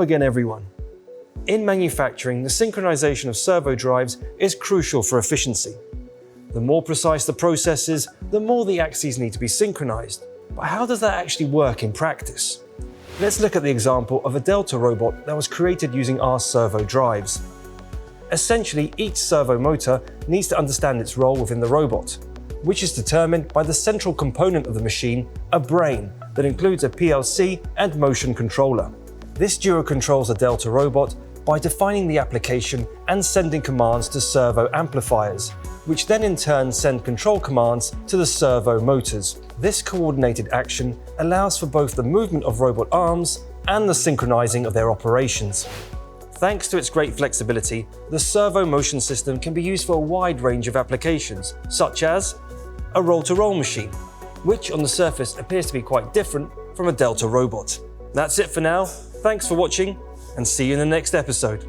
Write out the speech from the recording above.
again, everyone. In manufacturing, the synchronization of servo drives is crucial for efficiency. The more precise the process is, the more the axes need to be synchronized. But how does that actually work in practice? Let's look at the example of a Delta robot that was created using our servo drives. Essentially, each servo motor needs to understand its role within the robot, which is determined by the central component of the machine, a brain, that includes a PLC and motion controller. This duo controls a Delta robot by defining the application and sending commands to servo amplifiers, which then in turn send control commands to the servo motors. This coordinated action allows for both the movement of robot arms and the synchronizing of their operations. Thanks to its great flexibility, the servo motion system can be used for a wide range of applications, such as a roll-to-roll machine, which on the surface appears to be quite different from a Delta robot. That's it for now. Thanks for watching, and see you in the next episode.